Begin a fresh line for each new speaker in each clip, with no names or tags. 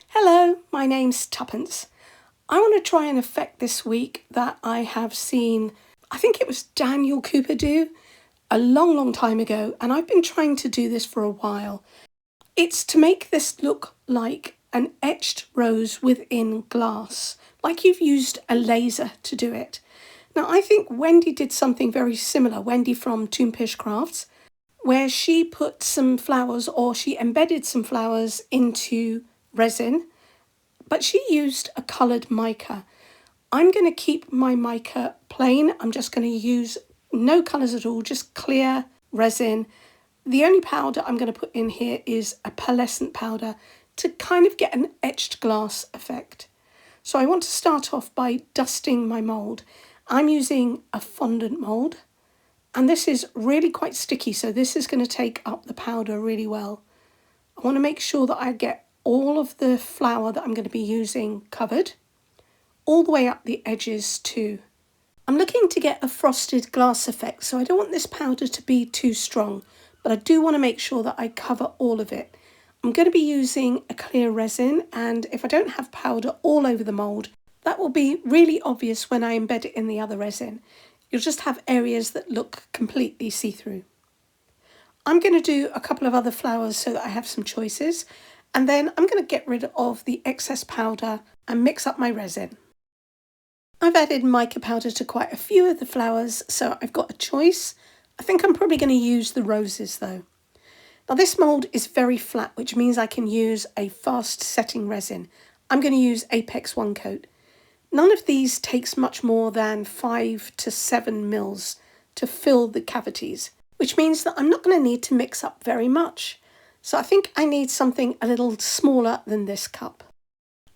Hello, my name's Tuppence. I want to try an effect this week that I have seen, I think it was Daniel Cooper do a long time ago, and I've been trying to do this for a while. It's to make this look like an etched rose within glass, like you've used a laser to do it. Now, I think Wendy did something very similar, Wendy from Toonpish Crafts, where she put some flowers, or she embedded some flowers into resin, but she used a coloured mica. I'm going to keep my mica plain. I'm just going to use no colours at all, just clear resin. The only powder I'm going to put in here is a pearlescent powder to kind of get an etched glass effect. So I want to start off by dusting my mould. I'm using a fondant mould, and this is really quite sticky, so this is going to take up the powder really well. I want to make sure that I get all of the flour that I'm going to be using covered, all the way up the edges too. I'm looking to get a frosted glass effect, so I don't want this powder to be too strong, but I do want to make sure that I cover all of it. I'm going to be using a clear resin, and if I don't have powder all over the mould, that will be really obvious when I embed it in the other resin. You'll just have areas that look completely see-through. I'm going to do a couple of other flowers so that I have some choices, and then I'm going to get rid of the excess powder and mix up my resin. I've added mica powder to quite a few of the flowers, so I've got a choice. I think I'm probably going to use the roses though. Now this mould is very flat, which means I can use a fast setting resin. I'm going to use Apex 1 coat. None of these takes much more than 5 to 7 mils to fill the cavities, which means that I'm not going to need to mix up very much. So I think I need something a little smaller than this cup.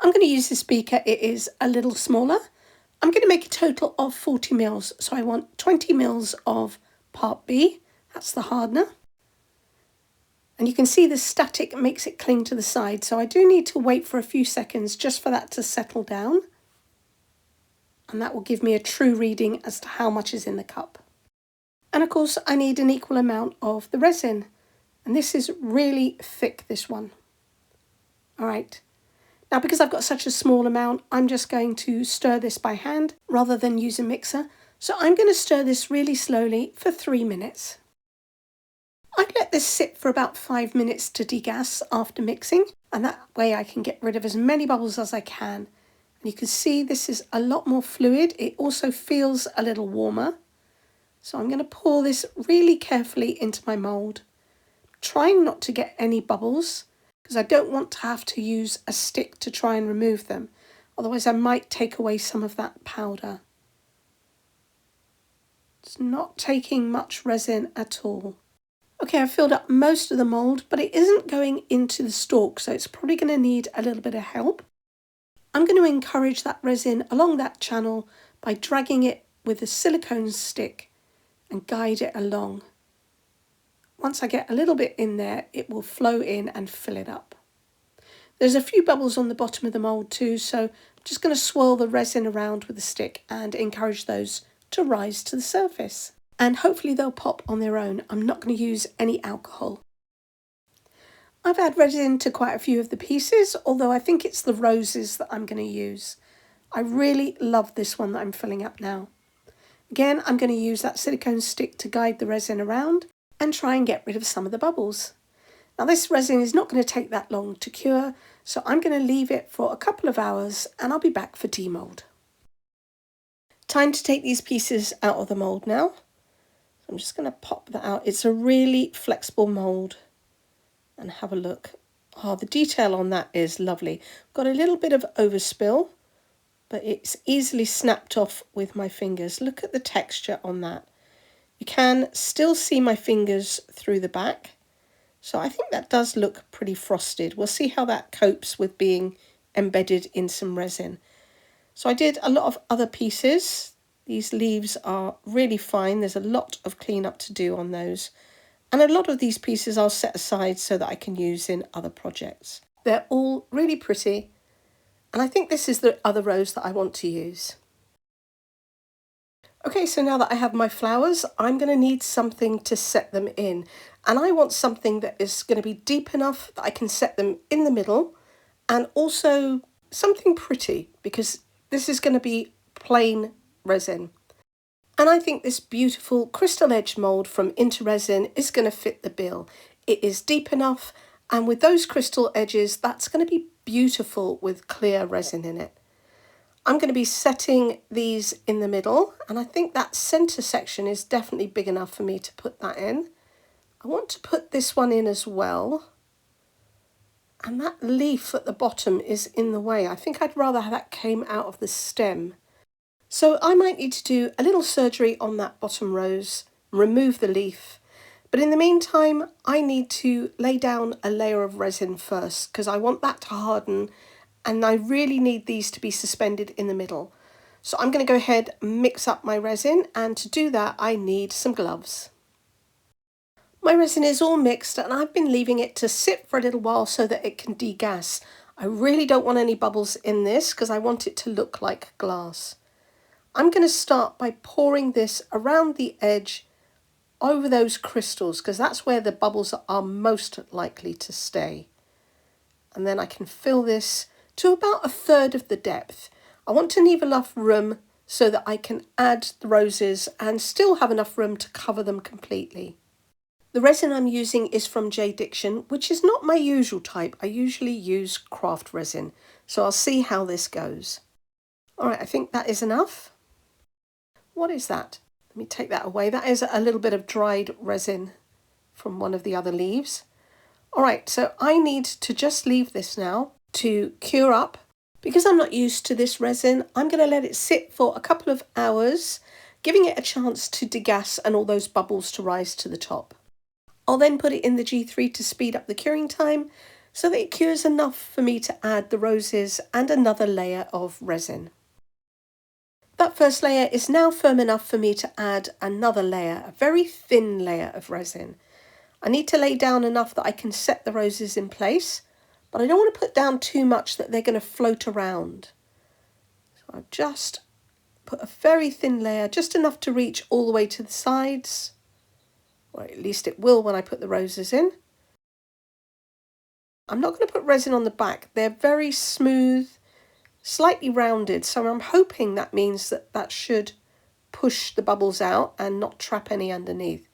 I'm going to use this beaker. It is a little smaller. I'm going to make a total of 40 mils. So I want 20 mils of part B. That's the hardener. And you can see the static makes it cling to the side. So I do need to wait for a few seconds just for that to settle down. And that will give me a true reading as to how much is in the cup. And of course, I need an equal amount of the resin. And this is really thick, this one. All right. Now, because I've got such a small amount, I'm just going to stir this by hand rather than use a mixer. So I'm going to stir this really slowly for 3 minutes. I'd let this sit for about 5 minutes to degas after mixing, and that way I can get rid of as many bubbles as I can. And you can see this is a lot more fluid. It also feels a little warmer. So I'm going to pour this really carefully into my mould, trying not to get any bubbles, because I don't want to have to use a stick to try and remove them. Otherwise I might take away some of that powder. It's not taking much resin at all. Okay, I've filled up most of the mould, but it isn't going into the stalk, so it's probably going to need a little bit of help. I'm going to encourage that resin along that channel by dragging it with a silicone stick and guide it along. Once I get a little bit in there, it will flow in and fill it up. There's a few bubbles on the bottom of the mould too, so I'm just going to swirl the resin around with a stick and encourage those to rise to the surface. And hopefully they'll pop on their own. I'm not going to use any alcohol. I've added resin to quite a few of the pieces, although I think it's the roses that I'm going to use. I really love this one that I'm filling up now. Again, I'm going to use that silicone stick to guide the resin around and try and get rid of some of the bubbles. Now this resin is not going to take that long to cure, so I'm going to leave it for a couple of hours and I'll be back for demould. Time to take these pieces out of the mould now. I'm just going to pop that out. It's a really flexible mould, and have a look. Oh, the detail on that is lovely. Got a little bit of overspill, but it's easily snapped off with my fingers. Look at the texture on that. You can still see my fingers through the back. So I think that does look pretty frosted. We'll see how that copes with being embedded in some resin. So I did a lot of other pieces. These leaves are really fine. There's a lot of cleanup to do on those. And a lot of these pieces I'll set aside so that I can use in other projects. They're all really pretty. And I think this is the other rose that I want to use. Okay, so now that I have my flowers, I'm going to need something to set them in. And I want something that is going to be deep enough that I can set them in the middle and also something pretty, because this is going to be plain resin. And I think this beautiful crystal edge mould from Resin is going to fit the bill. It is deep enough, and with those crystal edges, that's going to be beautiful with clear resin in it. I'm going to be setting these in the middle, and I think that centre section is definitely big enough for me to put that in. I want to put this one in as well. And that leaf at the bottom is in the way. I think I'd rather have that came out of the stem. So I might need to do a little surgery on that bottom rose, remove the leaf. But in the meantime, I need to lay down a layer of resin first because I want that to harden, and I really need these to be suspended in the middle. So I'm going to go ahead and mix up my resin, and to do that I need some gloves. My resin is all mixed and I've been leaving it to sit for a little while so that it can degas. I really don't want any bubbles in this because I want it to look like glass. I'm going to start by pouring this around the edge over those crystals because that's where the bubbles are most likely to stay. And then I can fill this to about 1/3 of the depth. I want to leave enough room so that I can add the roses and still have enough room to cover them completely. The resin I'm using is from JDiction, which is not my usual type. I usually use craft resin, so I'll see how this goes. All right, I think that is enough. What is that? Let me take that away. That is a little bit of dried resin from one of the other leaves. All right, so I need to just leave this now to cure up. Because I'm not used to this resin, I'm going to let it sit for a couple of hours, giving it a chance to degas and all those bubbles to rise to the top. I'll then put it in the G3 to speed up the curing time so that it cures enough for me to add the roses and another layer of resin. That first layer is now firm enough for me to add another layer, a very thin layer of resin. I need to lay down enough that I can set the roses in place, but I don't want to put down too much that they're going to float around. So I've just put a very thin layer, just enough to reach all the way to the sides, or at least it will when I put the roses in. I'm not going to put resin on the back. They're very smooth, slightly rounded, so I'm hoping that means that that should push the bubbles out and not trap any underneath.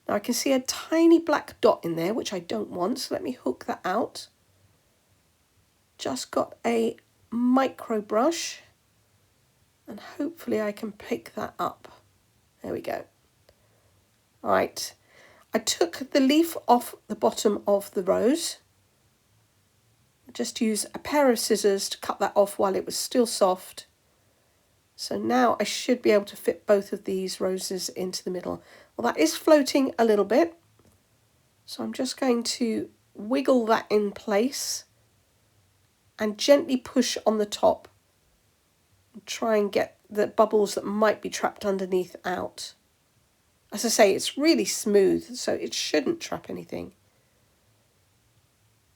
Now I can see a tiny black dot in there, which I don't want, so let me hook that out. Just got a micro brush, and hopefully I can pick that up. There we go. All right, I took the leaf off the bottom of the rose. Just use a pair of scissors to cut that off while it was still soft. So now I should be able to fit both of these roses into the middle. Well, that is floating a little bit, so I'm just going to wiggle that in place and gently push on the top and try and get the bubbles that might be trapped underneath out. As I say, it's really smooth, so it shouldn't trap anything.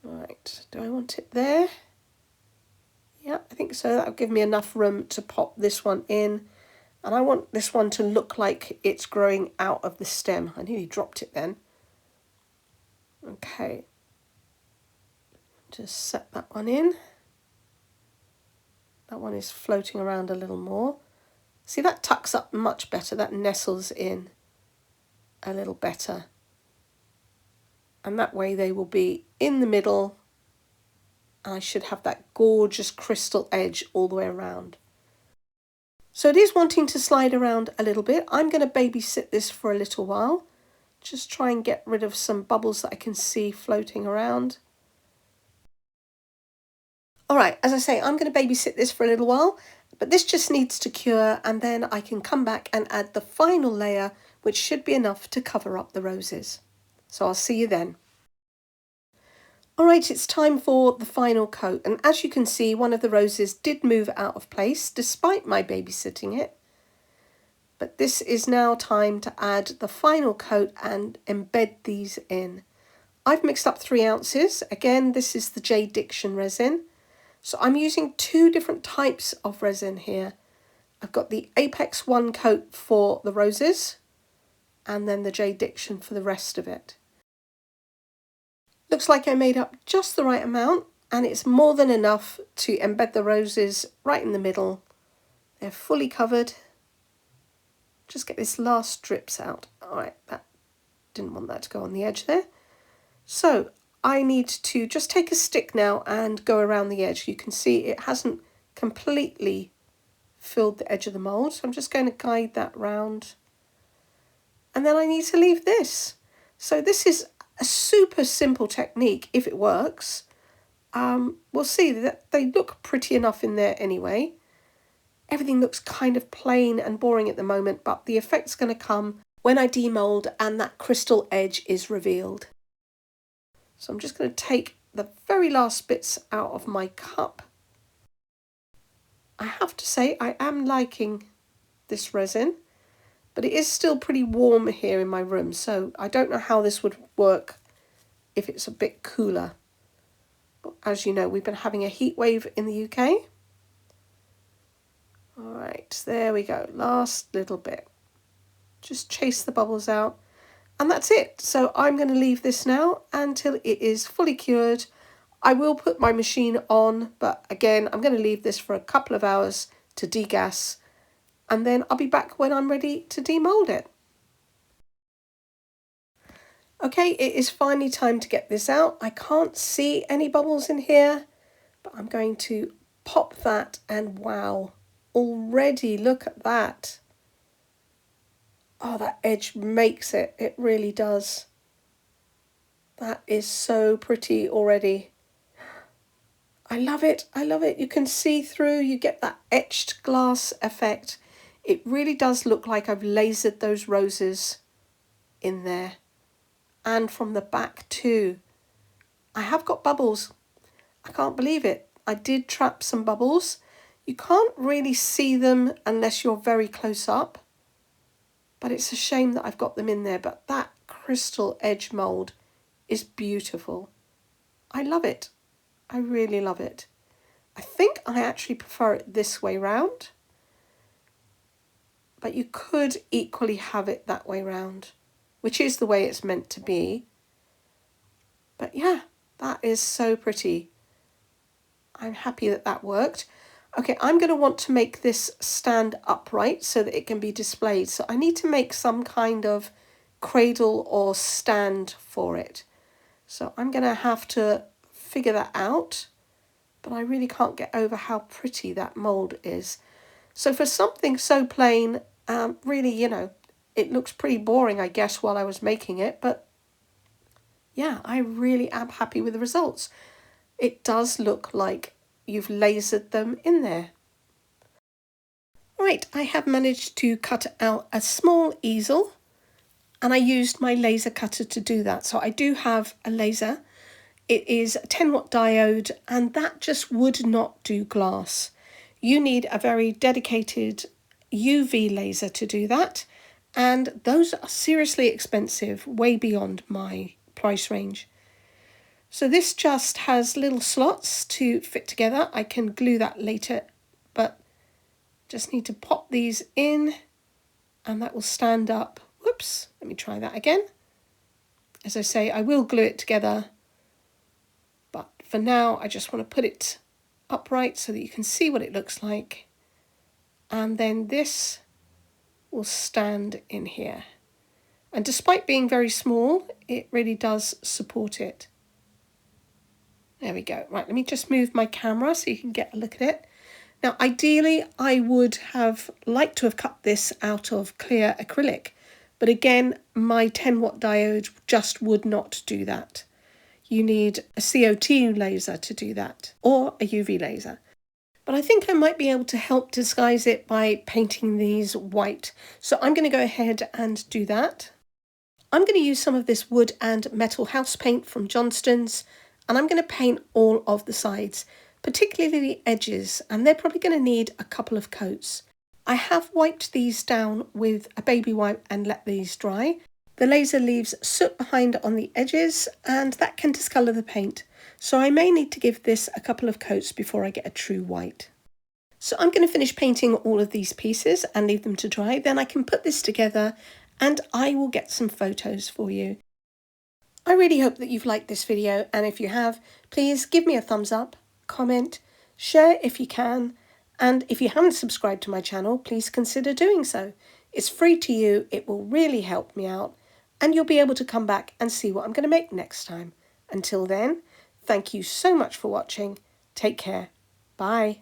Right, do I want it there? Yeah, I think so. That'll give me enough room to pop this one in. And I want this one to look like it's growing out of the stem. I nearly dropped it then. Okay. Just set that one in. That one is floating around a little more. See, that tucks up much better. That nestles in a little better. And that way they will be in the middle. And I should have that gorgeous crystal edge all the way around. So it is wanting to slide around a little bit. I'm going to babysit this for a little while. Just try and get rid of some bubbles that I can see floating around. All right, as I say, I'm going to babysit this for a little while, but this just needs to cure, and then I can come back and add the final layer, which should be enough to cover up the roses. So I'll see you then. All right, it's time for the final coat, and as you can see, one of the roses did move out of place despite my babysitting it. But this is now time to add the final coat and embed these in. I've mixed up 3 ounces. Again, this is the JDiction resin. So I'm using 2 different types of resin here. I've got the Apex 1 coat for the roses and then the JDiction for the rest of it. Looks like I made up just the right amount, and it's more than enough to embed the roses right in the middle. They're fully covered. Just get this last strips out. All right, that didn't want that to go on the edge there. So I need to just take a stick now and go around the edge. You can see it hasn't completely filled the edge of the mould, so I'm just going to guide that round. And then I need to leave this. So this is a super simple technique if it works. We'll see that they look pretty enough in there anyway. Everything looks kind of plain and boring at the moment, but the effect's going to come when I demold and that crystal edge is revealed. So I'm just going to take the very last bits out of my cup. I have to say I am liking this resin, but it is still pretty warm here in my room, so I don't know how this would work if it's a bit cooler. But as you know, we've been having a heat wave in the UK. All right, there we go. Last little bit. Just chase the bubbles out. And that's it. So I'm going to leave this now until it is fully cured. I will put my machine on, but again, I'm going to leave this for a couple of hours to degas. And then I'll be back when I'm ready to demold it. Okay, it is finally time to get this out. I can't see any bubbles in here, but I'm going to pop that and wow. Already, look at that. Oh, that edge makes it. It really does. That is so pretty already. I love it. I love it. You can see through. You get that etched glass effect. It really does look like I've lasered those roses in there. And from the back too. I have got bubbles. I can't believe it. I did trap some bubbles. You can't really see them unless you're very close up, but it's a shame that I've got them in there. But that crystal edge mould is beautiful. I love it. I really love it. I think I actually prefer it this way round, but you could equally have it that way round, which is the way it's meant to be. But yeah, that is so pretty. I'm happy that that worked. Okay, I'm going to want to make this stand upright so that it can be displayed. So I need to make some kind of cradle or stand for it. So I'm going to have to figure that out, but I really can't get over how pretty that mould is. So for something so plain, really, you know, it looks pretty boring, I guess, while I was making it. But yeah, I really am happy with the results. It does look like you've lasered them in there. Right, I have managed to cut out a small easel, and I used my laser cutter to do that. So I do have a laser. It is a 10-watt diode, and that just would not do glass. You need a very dedicated UV laser to do that, and those are seriously expensive, way beyond my price range. So this just has little slots to fit together. I can glue that later, but just need to pop these in and that will stand up. Whoops, let me try that again. As I say, I will glue it together, but for now I just want to put it upright so that you can see what it looks like. And then this will stand in here. And despite being very small, it really does support it. There we go. Right, let me just move my camera so you can get a look at it. Now, ideally, I would have liked to have cut this out of clear acrylic, but again, my 10-watt diode just would not do that. You need a CO2 laser to do that, or a UV laser. But I think I might be able to help disguise it by painting these white. So I'm going to go ahead and do that. I'm going to use some of this wood and metal house paint from Johnston's, and I'm going to paint all of the sides, particularly the edges, and they're probably going to need a couple of coats. I have wiped these down with a baby wipe and let these dry. The laser leaves soot behind on the edges, and that can discolour the paint, so I may need to give this a couple of coats before I get a true white. So I'm going to finish painting all of these pieces and leave them to dry, then I can put this together and I will get some photos for you. I really hope that you've liked this video, and if you have, please give me a thumbs up, comment, share if you can, and if you haven't subscribed to my channel, please consider doing so. It's free to you, it will really help me out, and you'll be able to come back and see what I'm going to make next time. Until then, thank you so much for watching. Take care. Bye.